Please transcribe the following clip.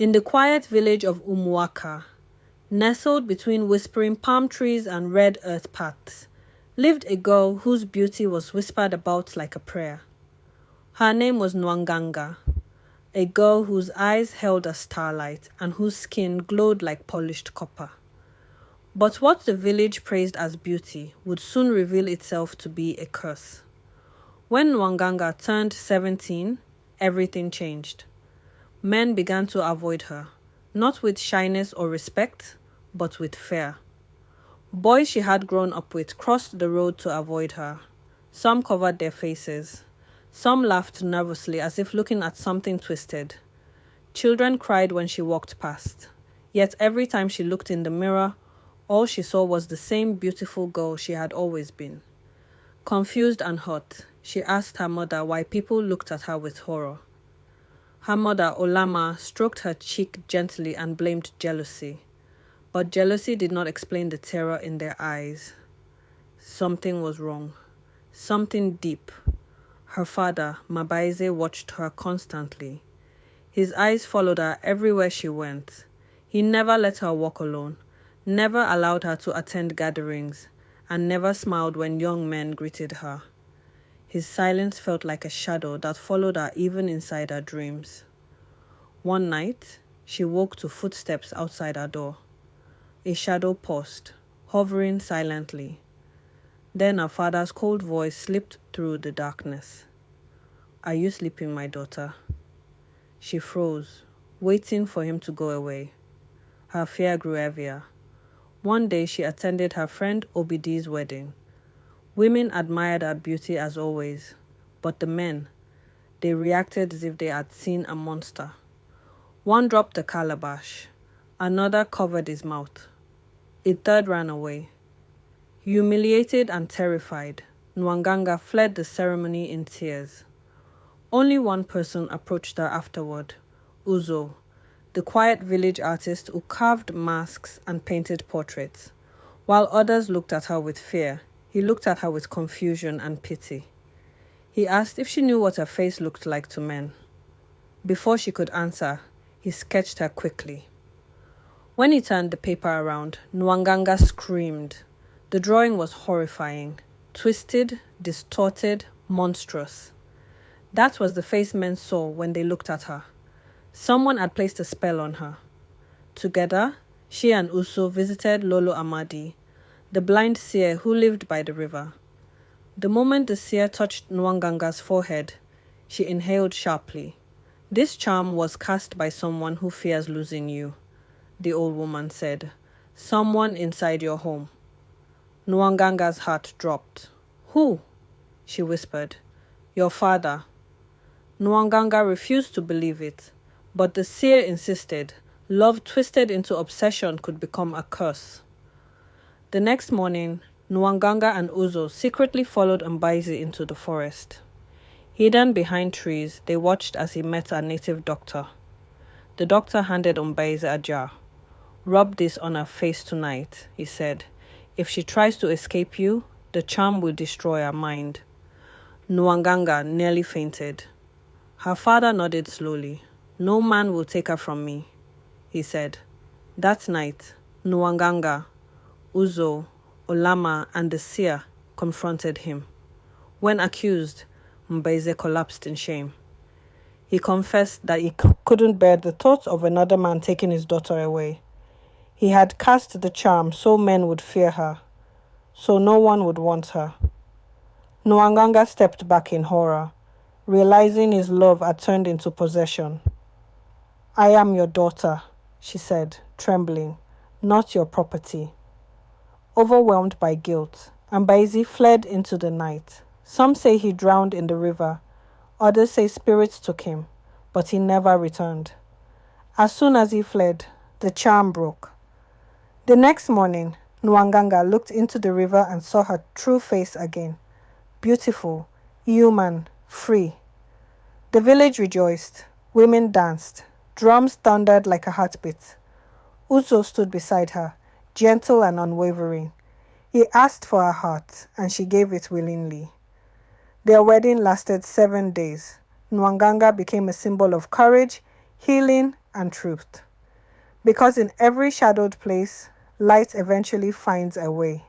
In the quiet village of Umuaka, nestled between whispering palm trees and red earth paths, lived a girl whose beauty was whispered about like a prayer. Her name was Nwanganga, a girl whose eyes held a starlight and whose skin glowed like polished copper. But what the village praised as beauty would soon reveal itself to be a curse. When Nwanganga turned 17, everything changed. Men began to avoid her, not with shyness or respect, but with fear. Boys she had grown up with crossed the road to avoid her. Some covered their faces. Some laughed nervously as if looking at something twisted. Children cried when she walked past. Yet every time she looked in the mirror, all she saw was the same beautiful girl she had always been. Confused and hurt, she asked her mother why people looked at her with horror. Her mother, Olama, stroked her cheek gently and blamed jealousy. But jealousy did not explain the terror in their eyes. Something was wrong. Something deep. Her father, Mabaize, watched her constantly. His eyes followed her everywhere she went. He never let her walk alone, never allowed her to attend gatherings, and never smiled when young men greeted her. His silence felt like a shadow that followed her even inside her dreams. One night, she woke to footsteps outside her door. A shadow paused, hovering silently. Then her father's cold voice slipped through the darkness. "Are you sleeping, my daughter?" She froze, waiting for him to go away. Her fear grew heavier. One day she attended her friend Obidi's wedding. Women admired her beauty as always, but the men, they reacted as if they had seen a monster. One dropped the calabash, another covered his mouth. A third ran away. Humiliated and terrified, Nwanganga fled the ceremony in tears. Only one person approached her afterward, Uzo, the quiet village artist who carved masks and painted portraits. While others looked at her with fear, he looked at her with confusion and pity. He asked if she knew what her face looked like to men. Before she could answer, he sketched her quickly. When he turned the paper around, Nwanganga screamed. The drawing was horrifying, twisted, distorted, monstrous. That was the face men saw when they looked at her. Someone had placed a spell on her. Together, she and Uso visited Lolo Amadi, the blind seer who lived by the river. The moment the seer touched Nwanganga's forehead, she inhaled sharply. "This charm was cast by someone who fears losing you," the old woman said. "Someone inside your home." Nwanganga's heart dropped. "Who?" she whispered. "Your father." Nwanganga refused to believe it, but the seer insisted. Love twisted into obsession could become a curse. The next morning, Nwanganga and Uzo secretly followed Mbaizi into the forest. Hidden behind trees, they watched as he met a native doctor. The doctor handed Mbaizi a jar. "Rub this on her face tonight," he said. "If she tries to escape you, the charm will destroy her mind." Nwanganga nearly fainted. Her father nodded slowly. "No man will take her from me," he said. That night, Nwanganga, Uzo, Olama, and the seer confronted him. When accused, Mbaize collapsed in shame. He confessed that he couldn't bear the thought of another man taking his daughter away. He had cast the charm so men would fear her, so no one would want her. Nwanganga stepped back in horror, realizing his love had turned into possession. "I am your daughter," she said, trembling, "not your property." Overwhelmed by guilt, Mbaizi fled into the night. Some say he drowned in the river. Others say spirits took him, but he never returned. As soon as he fled, the charm broke. The next morning, Nwanganga looked into the river and saw her true face again. Beautiful, human, free. The village rejoiced. Women danced. Drums thundered like a heartbeat. Uzo stood beside her, gentle and unwavering. He asked for her heart, and she gave it willingly. Their wedding lasted 7 days. Nwanganga became a symbol of courage, healing, and truth. Because in every shadowed place, light eventually finds a way.